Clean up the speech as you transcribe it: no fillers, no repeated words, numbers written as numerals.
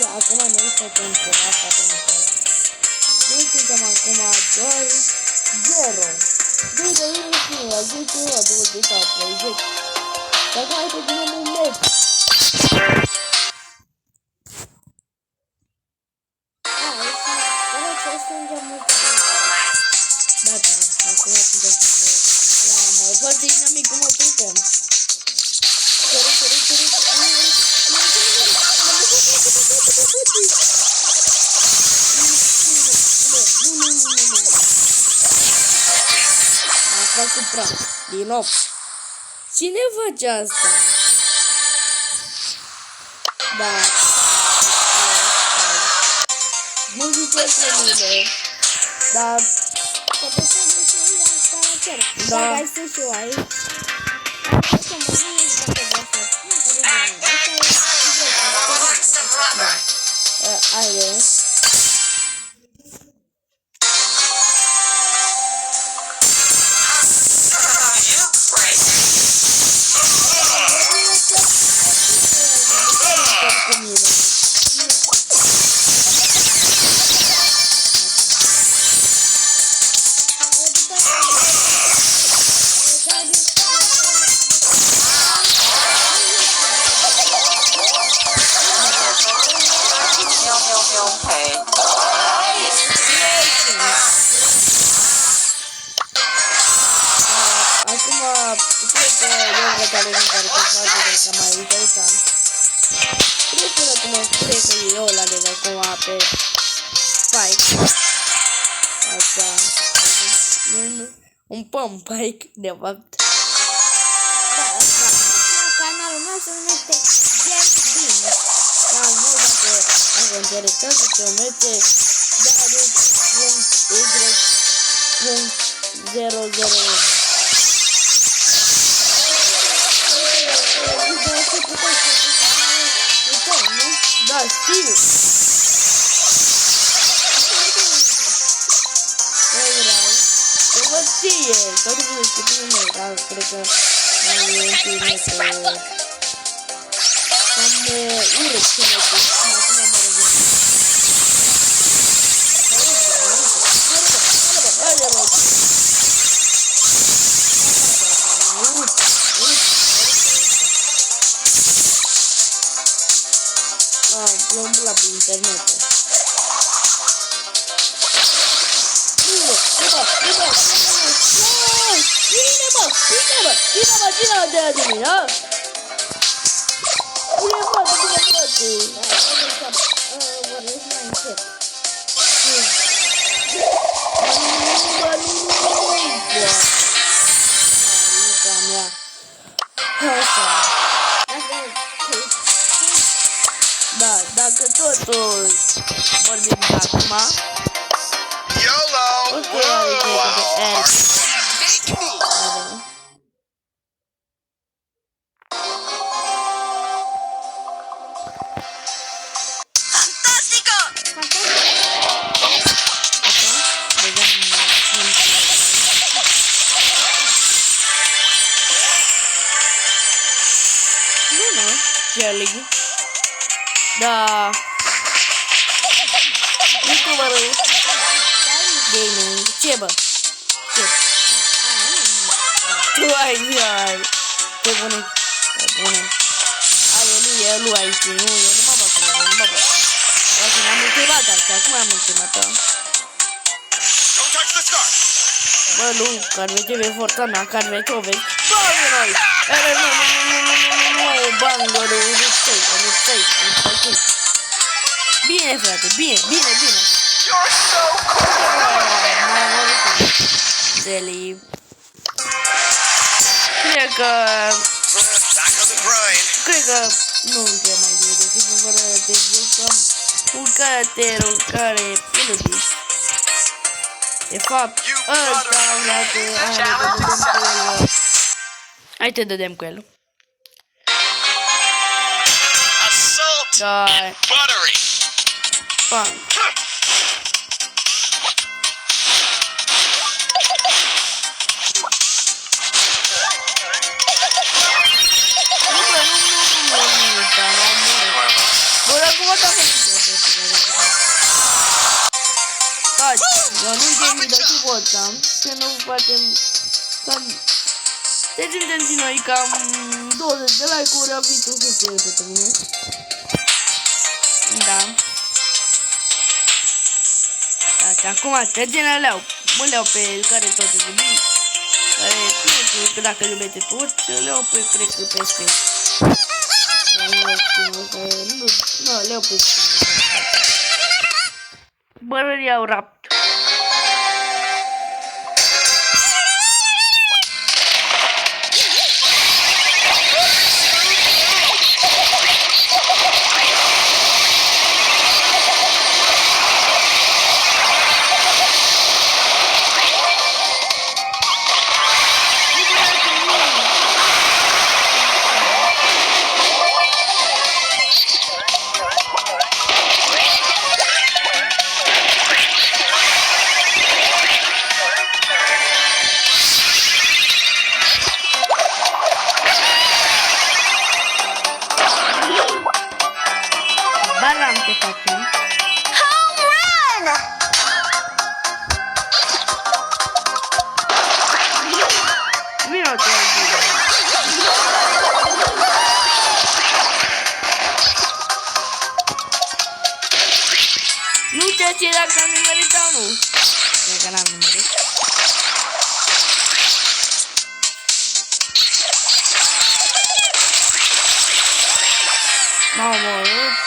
Da, acum noi facem ceva, facem ceva. Noi suntem acum 2-0. 2 de 1 cine, la 10 ora, 20 sau 30. Și acum hai să dăm un meci. Să strângem mult. Gata, acum suntem. Ia, mă, foarte dinamic cum o putem. Am făcut praf. Din nou. Cine face asta? Da. Nu zice cu mine. Dar poate să nu se ia asta la cer. Da. Hai să și eu aici. Hai să mă zic dacă vreau să haide. Pe Spike. Asta. Un Pump-Bike, de fapt. Da, asta. Canalul meu se numește Gamebin. Canalul meu, dacă interesează, se numește Daru.y.001. Da, știu. Ție, toate bine știu bine meu, dar cred că mai e internet cam urât să mă pus, acum mă revin. Haide, bă! Eu umbla pe internet. Cine de admin, ha? Cine poate, cine poate? Vorbesc mai încet. Da, dacă totul vorbim acum, YOLO! Jelly. Da. YouTuberul gaming. Ce bă? Ce? Tu ai zi. Ce bune. Ce bune. Ai lui aici. Nu, eu nu mă bag cu el. Nu mă bag. Dacă m-am ultimat aici. Acum am ultimat. Bă, nu. Carvece vei forța mea. Carvece o vezi. Doamne noi. Nu. Bangăru. Bine, frate. Bine. You're so cool. Jelly. Cred că nu încă mai bine de tipul fără te jucăm un caracterul care îl zici. De fapt, ăsta, frate, hai te dădem cu el. Da. Bang. Bă, acum Eu nu înțeleg de suportam. Să nu facem cam... Să zicem și noi cam 20 de like-uri a fi suficient pentru mine. Da. Deci acum trecem la leau. Mă leau pe el care tot e bine. Care nu știu că dacă îl mete tot, le iau pe, cred că pe scris. Nu, le iau pe scris. Bă, îl iau rapt. Balam te facem. Home run! Vino te ajut. Nu te știi dacă am nimerit sau nu? Cred că n-am nimerit. M-am omorât.